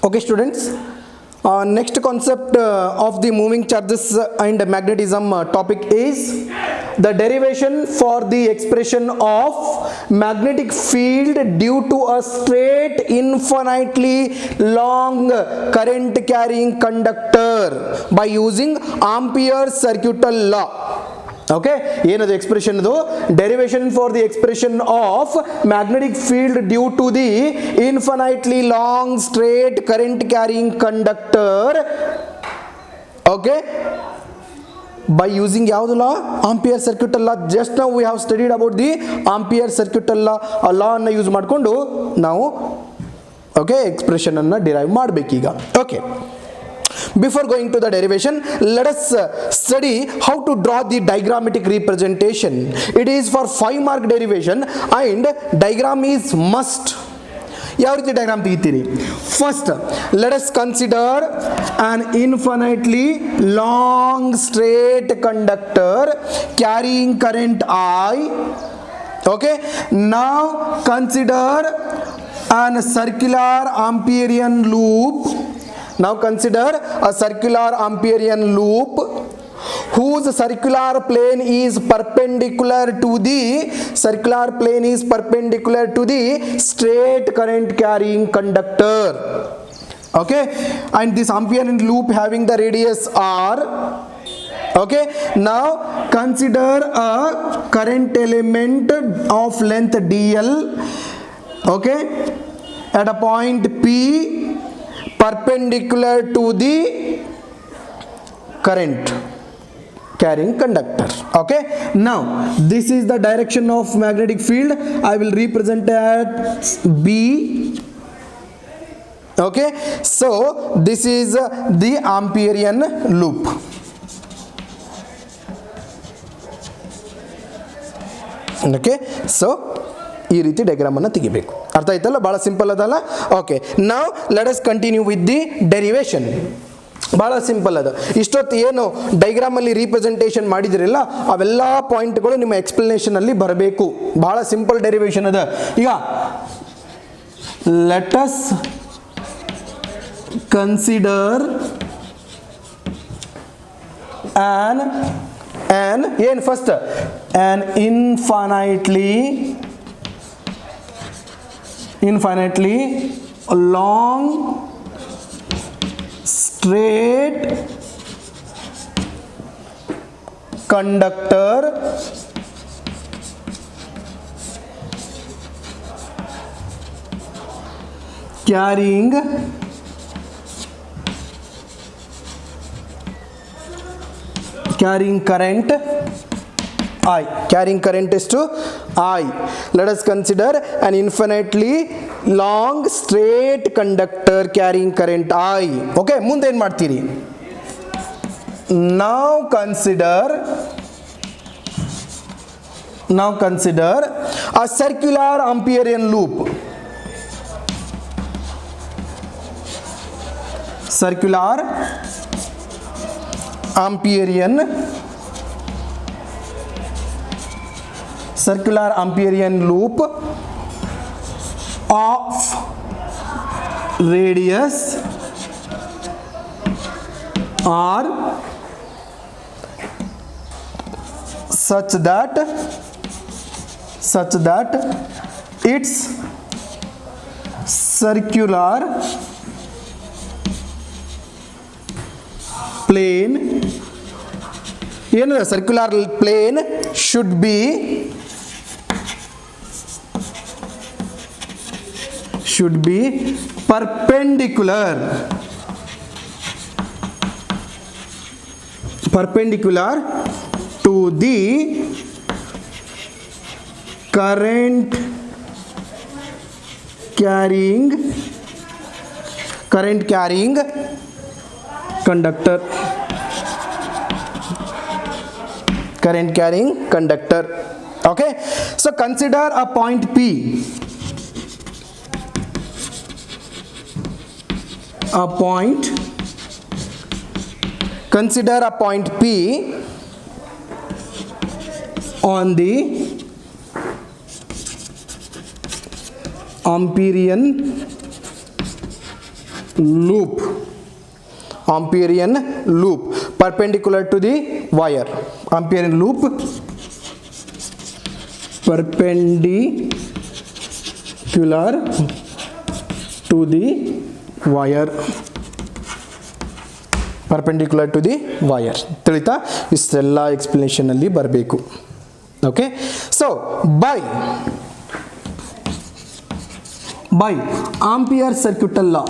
Okay, students. Next concept of the moving charges and magnetism topic is the derivation for the expression of magnetic field due to a straight infinitely long current carrying conductor by using Ampere's circuital law. Okay, ಏನದು expression ಅದು derivation for the expression of magnetic field due to the infinitely long straight current carrying conductor. Okay, by using ಯಾವುದು law? Ampere circuital law. Just now we have studied about the Ampere circuital law. ಆ law ಅನ್ನು use ಮಾಡಿಕೊಂಡು ನಾವು okay expression ಅನ್ನು derive ಮಾಡಬೇಕೀಗ. Okay, before going to the derivation, let us study how to draw the diagrammatic representation. It is for 5 mark derivation and diagram is must. ಯಾವ ರೀತಿ diagram ತೆಗಿತೀರಿ? First, let us consider an infinitely long straight conductor carrying current I. Okay, now consider an circular Amperian loop. Now consider a circular Amperian loop whose circular plane is perpendicular to the straight current carrying conductor. Okay, and this Amperian loop having the radius R. Okay, now consider a current element of length dl. Okay, at a point P perpendicular to the current carrying conductor. Okay, now this is the direction of magnetic field. I will represent as B. Okay, so this is the Amperian loop. Okay, so ಈ ರೀತಿ diagram ಅನ್ನು ತೆಗಿಬೇಕು. ಅರ್ಥ ಆಯ್ತಲ್ಲ? ಬಹಳ simple ಅದಲ್ಲ? Okay, ನಾವು let us continue with the derivation. ಭಾಳ ಸಿಂಪಲ್ ಅದು. ಇಷ್ಟೊತ್ತು ಏನು ಡೈಗ್ರಾಮಲ್ಲಿ ರೀಪ್ರೆಸೆಂಟೇಷನ್ ಮಾಡಿದಿರಲ್ಲ ಅವೆಲ್ಲ ಪಾಯಿಂಟ್ಗಳು ನಿಮ್ಮ ಎಕ್ಸ್ಪ್ಲನೇಷನಲ್ಲಿ ಬರಬೇಕು. ಭಾಳ ಸಿಂಪಲ್ ಡೆರಿವೇಶನ್ ಅದ. ಈಗ ಲೆಟ್ ಅಸ್ ಕನ್ಸಿಡರ್ ಏನು first an infinitely long straight conductor carrying current I. Carrying current is to I. Let us consider an infinitely long straight conductor carrying current I. Okay, ಮುಂದೆ ಏನು ಮಾಡ್ತೀರಿ? Now consider a circular Amperian loop. Circular Amperian loop of radius R such that its circular plane should be perpendicular to the current carrying conductor. Okay, so consider a point P. Consider a point P on the Amperian loop, Amperian loop perpendicular to the wire, Amperian loop perpendicular to the wire, perpendicular to the wire. ತಿಳಿತಾ? ಇಷ್ಟೆಲ್ಲ explanation ಅಲ್ಲಿ ಬರಬೇಕು. Okay, so by Ampere circuital law,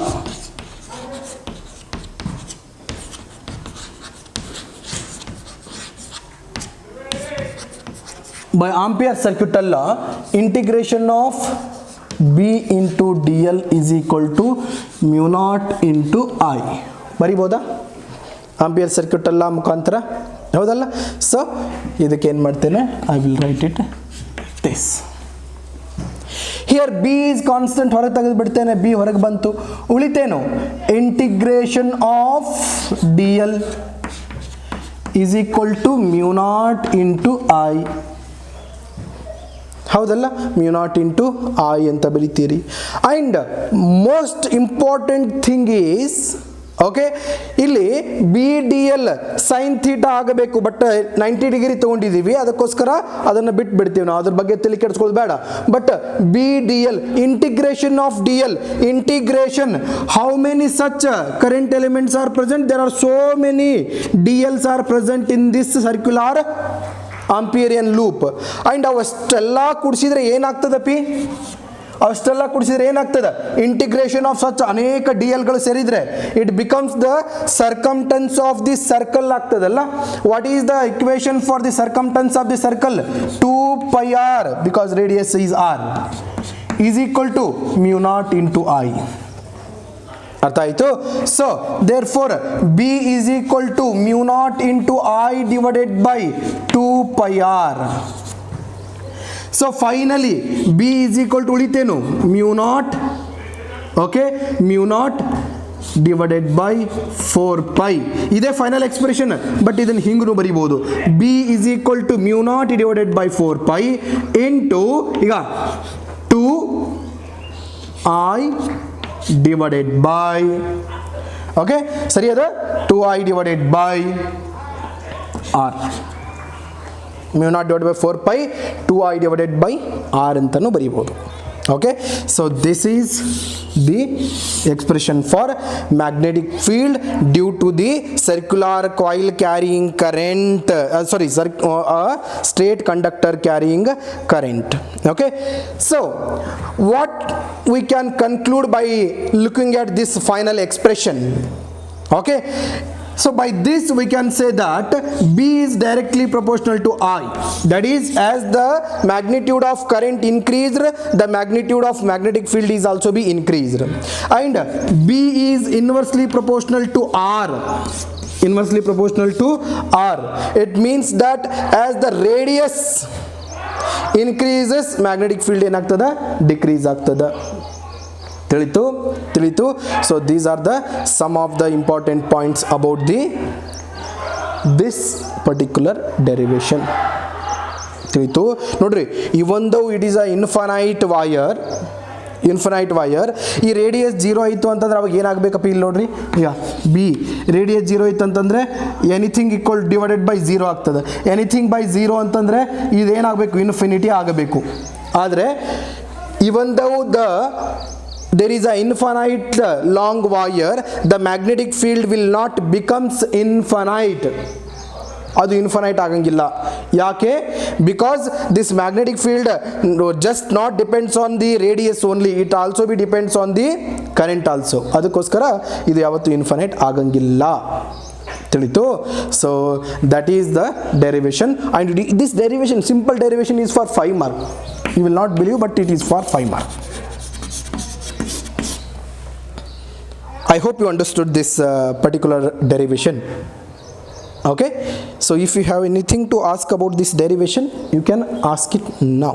by Ampere circuital law, integration of B into dl is equal to mu naught into I. ಬರಿಬೋದಾ? Ampere circuital law ಮುಖಾಂತರ, ಹೌದಲ್ಲ? So ಇದಕ್ಕೆ ಏನು ಮಾಡ್ತೇನೆ, I will write it this. Here B is constant, ಹೊರಗೆ ತೆಗೆದು ಬಿಡ್ತೇನೆ, B ಹೊರಗೆ ಬಂತು, ಉಳಿತೇನು integration of D L is equal to mu naught into I, ಹೌದಲ್ಲ? ಮ್ಯೂ ನಾಟ್ ಇಂಟು ಐ ಅಂತ ಬರೀತೀರಿ. And most important thing is, okay, ಇಲ್ಲಿ B D L sine theta ಆಗಬೇಕು, ಬಟ್ 90 ಡಿಗ್ರಿ ತೊಗೊಂಡಿದ್ದೀವಿ, ಅದಕ್ಕೋಸ್ಕರ ಅದನ್ನು ಬಿಟ್ಟು ಬಿಡ್ತೀವಿ ನಾವು, ಅದ್ರ ಬಗ್ಗೆ ತಲೆ ಕೆಡಿಸ್ಕೊಳ್ಳೋದು ಬೇಡ. But B D L integration of D L, integration, how many such current elements are present? There are so many D Ls are present in this circular Amperian loop. And ಅವಷ್ಟೆಲ್ಲ ಕೂಡಿಸಿದ್ರೆ ಏನಾಗ್ತದೆ ಪಿ? ಅಷ್ಟೆಲ್ಲ ಕೂಡಿಸಿದ್ರೆ ಏನಾಗ್ತದೆ? ಇಂಟಿಗ್ರೇಷನ್ ಆಫ್ ಸಚ್ ಅನೇಕ D ಎಲ್ಗಳು ಸೇರಿದ್ರೆ it becomes the circumference of the circle ಆಗ್ತದಲ್ಲ. What is the equation for the circumference of the circle? 2πr, because radius is r, is equal to mu naught into I. ಅರ್ಥ ಆಯಿತು? So therefore B is equal to mu naught into I divided by 2πr. So finally B is equal to ಉಳಿತೇನು? Mu naught, okay, mu naught divided by 4π. ಇದೇ final expression, but ಇದನ್ನು ಹಿಂಗೂ ಬರಿಬೋದು. B is equal to mu naught divided by 4π into, ಈಗ 2i divided by, okay ಸರಿ ಅದ, 2i divided by R, mu naught divided by 4π 2i divided by R ಅಂತಲೂ ಬರೀಬೋದು. Okay, so this is the expression for magnetic field due to the circular coil carrying current, straight conductor carrying current. Okay, so what we can conclude by looking at this final expression. Okay, so by this we can say that B is directly proportional to I, that is, as the magnitude of current increased, the magnitude of magnetic field is also be increased, and B is inversely proportional to R, inversely proportional to R. It means that as the radius increases, magnetic field ಏನಾಗ್ತದ? Decrease ಆಗ್ತದ. ತಿಳಿತು? So these are the some of the important points about this particular derivation. ತಿಳಿತು ನೋಡ್ರಿ, even though it is a infinite wire, ಈ radius 0 ಆಯಿತು ಅಂತಂದ್ರೆ ಅವಾಗ ಏನಾಗಬೇಕಪ್ಪ? ಇಲ್ಲಿ ನೋಡ್ರಿ, ಯಾ ಬಿ ರೇಡಿಯಸ್ 0 ಇತ್ತು ಅಂತಂದರೆ ಎನಿಥಿಂಗ್ ಈಕ್ವಲ್ ಡಿವೈಡೆಡ್ ಬೈ 0 ಆಗ್ತದೆ. ಎನಿಥಿಂಗ್ ಬೈ 0 ಅಂತಂದರೆ ಇದೇನಾಗಬೇಕು? ಇನ್ಫಿನಿಟಿ ಆಗಬೇಕು. ಆದರೆ ಇವನ್ ದೋ there is a infinite long wire, the magnetic field will not becomes infinite. ಅದು ಇನ್ಫೈನೈಟ್ ಆಗಂಗಿಲ್ಲ. ಯಾಕೆ? Because this magnetic field just not depends on the radius only, it also be depends on the current also. ಅದಕ್ಕೋಸ್ಕರ ಇದು ಯಾವತ್ತೂ infinite ಆಗಂಗಿಲ್ಲ. ತಿಳಿತು? So that is the derivation, and this derivation, simple derivation is for 5 marks. You will not believe, but it is for 5 marks. I hope you understood this particular derivation. Okay, so if you have anything to ask about this derivation, you can ask it now.